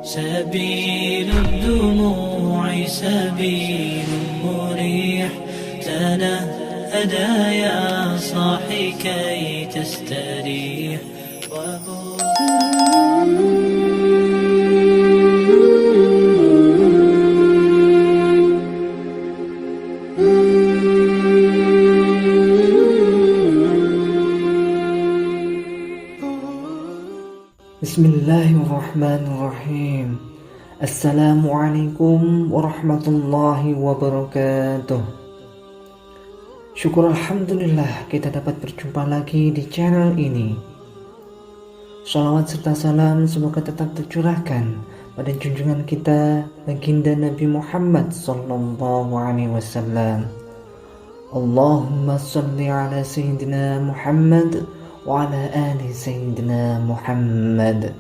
سبيل الدموع سبيل مريح، تنهدى يا صاحي كي تستريح. Bismillahirrahmanirrahim. Assalamualaikum warahmatullahi wabarakatuh. Syukur alhamdulillah kita dapat berjumpa lagi di channel ini. Shalawat serta salam semoga tetap tercurahkan pada junjungan kita baginda Nabi Muhammad sallallahu alaihi wasallam. Allahumma shalli ala sayyidina Muhammad wa ala ali sayyidina Muhammad.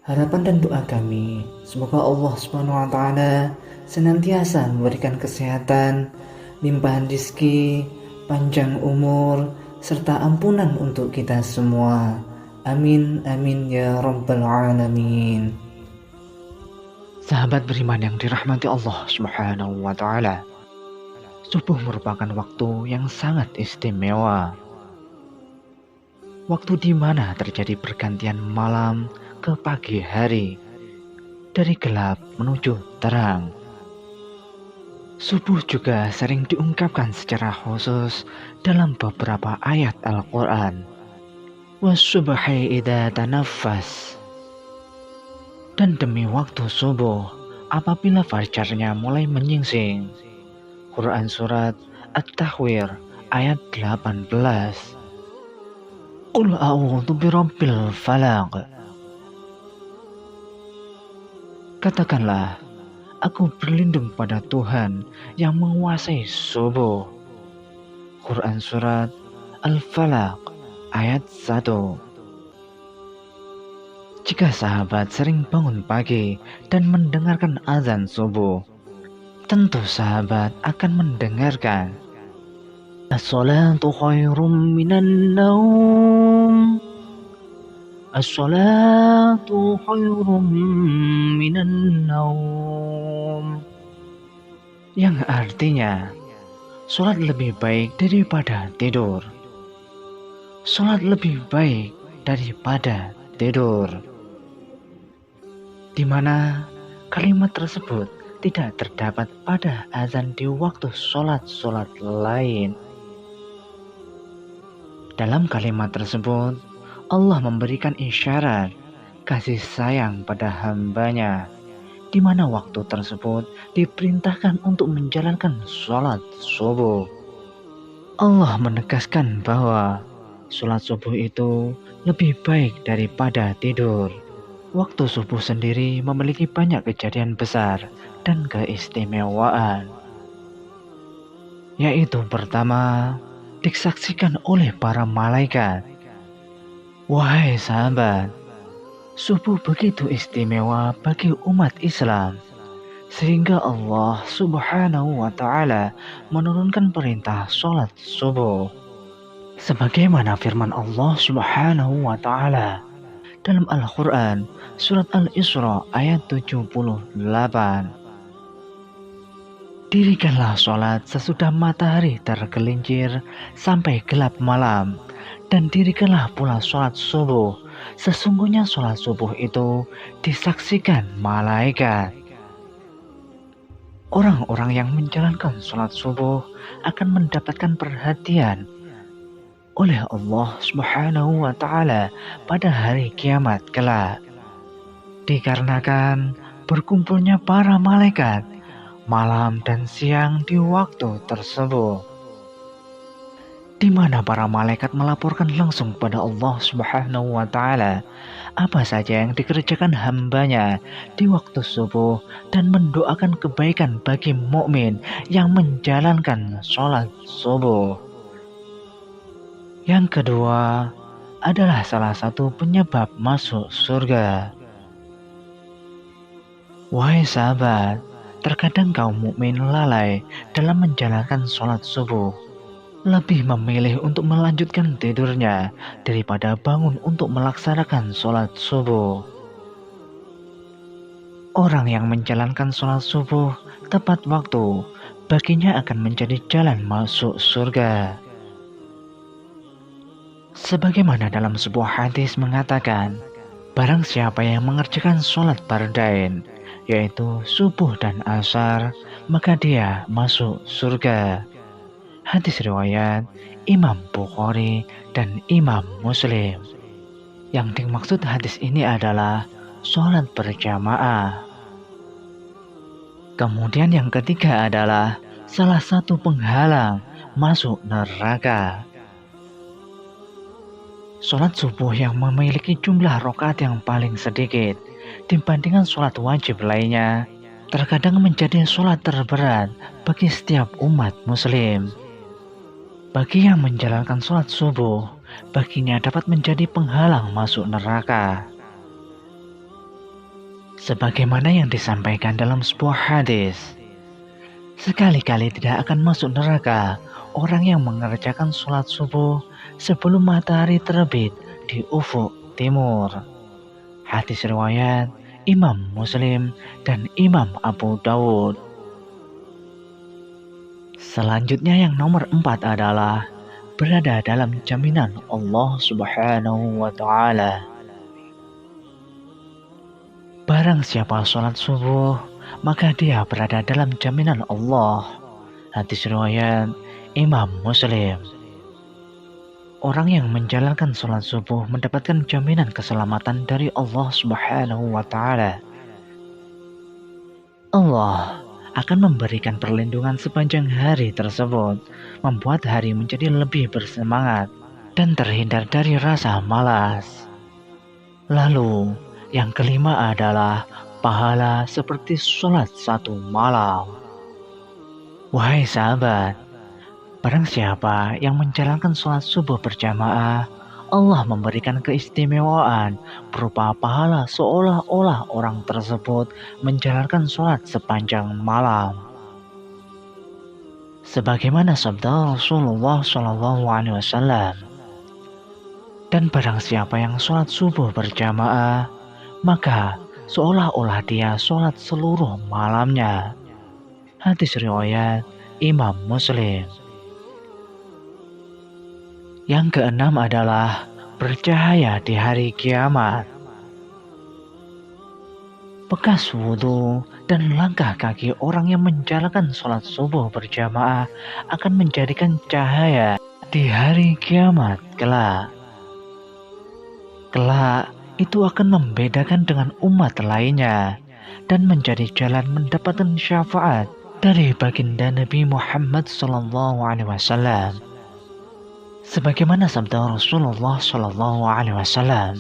Harapan dan doa kami, semoga Allah Subhanahu wa taala senantiasa memberikan kesehatan, limpahan rezeki, panjang umur, serta ampunan untuk kita semua. Amin amin ya rabbal alamin. Sahabat beriman yang dirahmati Allah Subhanahu wa taala, subuh merupakan waktu yang sangat istimewa. Waktu di mana terjadi pergantian malam ke pagi hari, dari gelap menuju terang. Subuh juga sering diungkapkan secara khusus dalam beberapa ayat Al-Quran. Wassubhi idza tanaffas. Dan demi waktu subuh, apabila fajarnya mulai menyingsing. Quran Surat At-Tahwir ayat 18. Qul a'udzu birabbil falaq. Katakanlah, aku berlindung pada Tuhan yang menguasai subuh. Quran Surat Al-Falaq ayat 1. Jika sahabat sering bangun pagi dan mendengarkan azan subuh, tentu sahabat akan mendengarkan As-salatu khairum minan naum. As-salatu khairum minan naum. Yang artinya, sholat lebih baik daripada tidur. Sholat lebih baik daripada tidur. Di mana kalimat tersebut tidak terdapat pada azan di waktu sholat-sholat lain. Dalam kalimat tersebut, Allah memberikan isyarat kasih sayang pada hambanya, di mana waktu tersebut diperintahkan untuk menjalankan sholat subuh. Allah menegaskan bahwa sholat subuh itu lebih baik daripada tidur. Waktu subuh sendiri memiliki banyak kejadian besar dan keistimewaan, yaitu pertama, disaksikan oleh para malaikat. Wahai sahabat, subuh begitu istimewa bagi umat Islam, sehingga Allah Subhanahu wa ta'ala menurunkan perintah sholat subuh. Sebagaimana firman Allah Subhanahu wa ta'ala dalam Al-Quran Surat Al-Isra ayat 78. Dirikanlah sholat sesudah matahari tergelincir sampai gelap malam, dan dirikanlah pula sholat subuh. Sesungguhnya sholat subuh itu disaksikan malaikat. Orang-orang yang menjalankan sholat subuh akan mendapatkan perhatian oleh Allah Subhanahu wa ta'ala pada hari kiamat kelak. Dikarenakan berkumpulnya para malaikat malam dan siang di waktu tersebut, di mana para malaikat melaporkan langsung kepada Allah Subhanahu wa ta'ala apa saja yang dikerjakan hambanya di waktu subuh, dan mendoakan kebaikan bagi mukmin yang menjalankan sholat subuh. Yang kedua adalah salah satu penyebab masuk surga. Wahai sahabat, terkadang kaum mukmin lalai dalam menjalankan sholat subuh, lebih memilih untuk melanjutkan tidurnya daripada bangun untuk melaksanakan sholat subuh. Orang yang menjalankan sholat subuh tepat waktu, baginya akan menjadi jalan masuk surga. Sebagaimana dalam sebuah hadis mengatakan, barang siapa yang mengerjakan sholat fardain, yaitu subuh dan asar, maka dia masuk surga. Hadis riwayat Imam Bukhari dan Imam Muslim. Yang dimaksud hadis ini adalah sholat berjamaah. Kemudian yang ketiga adalah salah satu penghalang masuk neraka. Sholat subuh yang memiliki jumlah rakaat yang paling sedikit dibandingkan sholat wajib lainnya, terkadang menjadi sholat terberat bagi setiap umat muslim. Bagi yang menjalankan sholat subuh, baginya dapat menjadi penghalang masuk neraka. Sebagaimana yang disampaikan dalam sebuah hadis, sekali-kali tidak akan masuk neraka orang yang mengerjakan sholat subuh sebelum matahari terbit di ufuk timur. Hadis riwayat Imam Muslim dan Imam Abu Dawud. Selanjutnya yang nomor 4 adalah berada dalam jaminan Allah Subhanahu wa Ta'ala. Barang siapa sholat subuh, maka dia berada dalam jaminan Allah. Hadis riwayat Imam Muslim. Orang yang menjalankan sholat subuh mendapatkan jaminan keselamatan dari Allah Subhanahu wa Ta'ala. Allah akan memberikan perlindungan sepanjang hari tersebut, membuat hari menjadi lebih bersemangat dan terhindar dari rasa malas. Lalu, yang kelima adalah pahala seperti sholat satu malam. Wahai sahabat, barang siapa yang menjalankan sholat subuh berjamaah, Allah memberikan keistimewaan berupa pahala seolah-olah orang tersebut menjalankan sholat sepanjang malam. Sebagaimana sabda Rasulullah SAW, dan barang siapa yang sholat subuh berjamaah, maka seolah-olah dia sholat seluruh malamnya. Hadis riwayat Imam Muslim. Yang keenam adalah bercahaya di hari kiamat. Bekas wudhu dan langkah kaki orang yang menjalankan sholat subuh berjamaah akan menjadikan cahaya di hari kiamat kelak. Kelak itu akan membedakan dengan umat lainnya dan menjadi jalan mendapatkan syafaat dari baginda Nabi Muhammad SAW. Sebagaimana sabda Rasulullah SAW,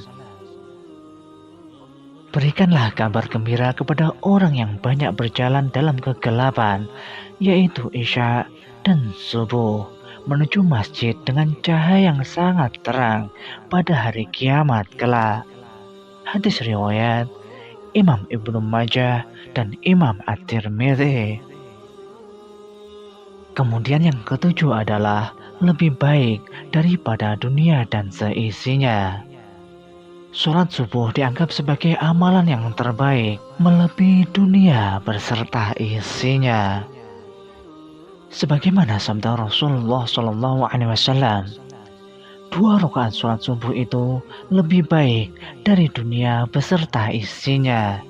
berikanlah kabar gembira kepada orang yang banyak berjalan dalam kegelapan, yaitu Isya dan subuh, menuju masjid dengan cahaya yang sangat terang pada hari kiamat kelak. Hadis riwayat Imam Ibnu Majah dan Imam At-Tirmidzi. Kemudian yang ketujuh adalah lebih baik daripada dunia dan seisinya. Sholat subuh dianggap sebagai amalan yang terbaik, melebihi dunia beserta isinya. Sebagaimana sabda Rasulullah SAW, 2 rakaat sholat subuh itu lebih baik dari dunia beserta isinya.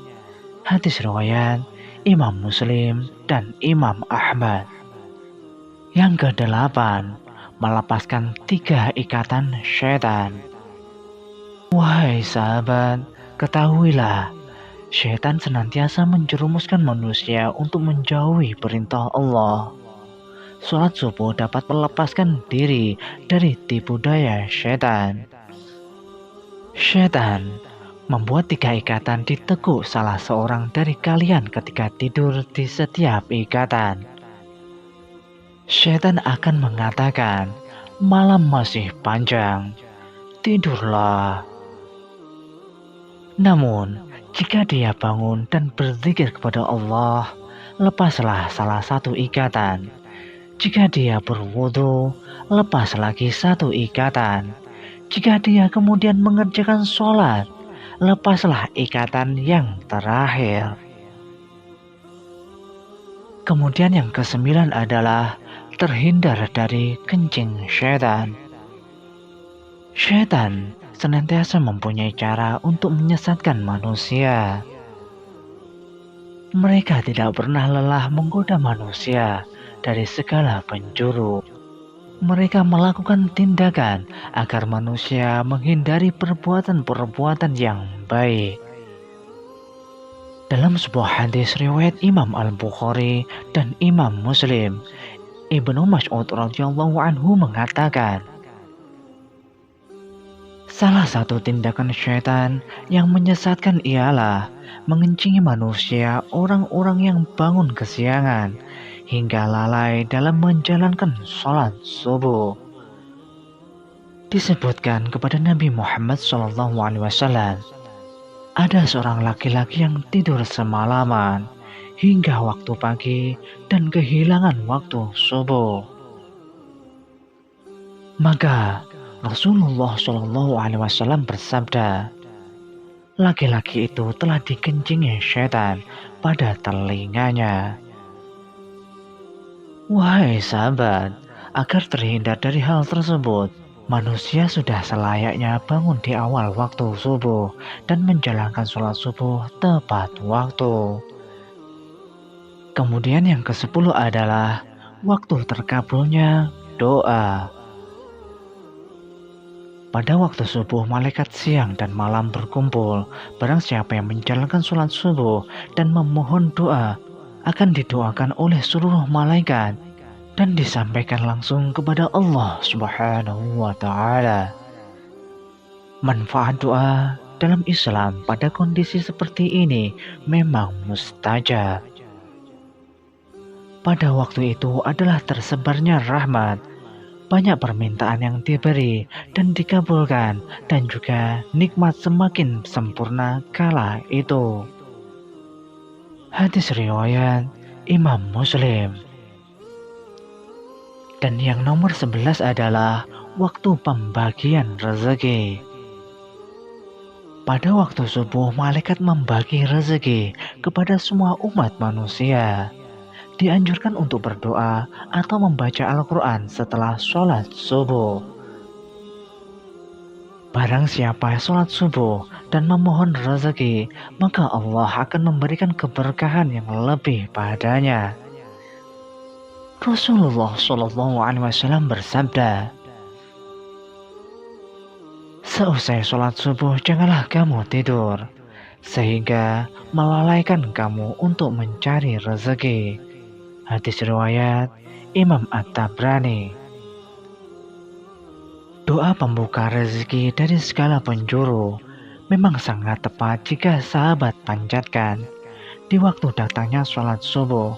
Hadis riwayat Imam Muslim dan Imam Ahmad. Yang kedelapan, melepaskan 3 ikatan syaitan. Wahai sahabat, ketahuilah, syaitan senantiasa menjerumuskan manusia untuk menjauhi perintah Allah. Sholat subuh dapat melepaskan diri dari tipu daya syaitan. Syaitan membuat 3 ikatan di tekuk salah seorang dari kalian ketika tidur di setiap ikatan. Syaitan akan mengatakan, malam masih panjang, tidurlah. Namun, jika dia bangun dan berzikir kepada Allah, lepaslah salah satu ikatan. Jika dia berwudu, lepas lagi 1 ikatan. Jika dia kemudian mengerjakan sholat, lepaslah ikatan yang terakhir. Kemudian yang kesembilan adalah terhindar dari kencing syaitan. Syaitan senantiasa mempunyai cara untuk menyesatkan manusia. Mereka tidak pernah lelah menggoda manusia dari segala penjuru. Mereka melakukan tindakan agar manusia menghindari perbuatan-perbuatan yang baik. Dalam sebuah hadis riwayat Imam Al-Bukhari dan Imam Muslim, Ibnu Mas'ud radhiyallahu anhu mengatakan, salah satu tindakan syaitan yang menyesatkan ialah mengencingi manusia orang-orang yang bangun kesiangan hingga lalai dalam menjalankan sholat subuh. Disebutkan kepada Nabi Muhammad SAW, ada seorang laki-laki yang tidur semalaman hingga waktu pagi dan kehilangan waktu subuh. Maka Rasulullah SAW bersabda, laki-laki itu telah dikencingi syaitan pada telinganya. Wahai sahabat, agar terhindar dari hal tersebut, manusia sudah selayaknya bangun di awal waktu subuh dan menjalankan sholat subuh tepat waktu. Kemudian yang ke-10 adalah waktu terkabulnya doa. Pada waktu subuh, malaikat siang dan malam berkumpul. Barang siapa yang menjalankan sholat subuh dan memohon doa, akan didoakan oleh seluruh malaikat dan disampaikan langsung kepada Allah Subhanahu wa Ta'ala. Manfaat doa dalam Islam pada kondisi seperti ini memang mustajab. Pada waktu itu adalah tersebarnya rahmat, banyak permintaan yang diberi dan dikabulkan, dan juga nikmat semakin sempurna kala itu. Hadis riwayat Imam Muslim. Dan yang nomor 11 adalah waktu pembagian rezeki. Pada waktu subuh, malaikat membagi rezeki kepada semua umat manusia. Dianjurkan untuk berdoa atau membaca Al-Quran setelah sholat subuh. Barang siapa sholat subuh dan memohon rezeki, maka Allah akan memberikan keberkahan yang lebih padanya. Rasulullah SAW bersabda, seusai sholat subuh janganlah kamu tidur, sehingga melalaikan kamu untuk mencari rezeki. Hadis riwayat Imam At-Tabrani. Doa pembuka rezeki dari segala penjuru memang sangat tepat jika sahabat panjatkan di waktu datangnya sholat subuh,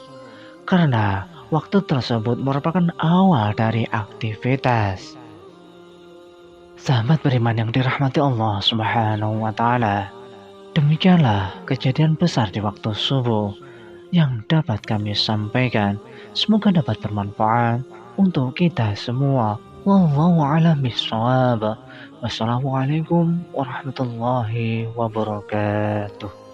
karena waktu tersebut merupakan awal dari aktivitas. Sahabat beriman yang dirahmati Allah Subhanahu wa Ta'ala, demikianlah kejadian besar di waktu subuh yang dapat kami sampaikan. Semoga dapat bermanfaat untuk kita semua. Wallahu a'lam bishawab. Wassalamualaikum warahmatullahi wabarakatuh.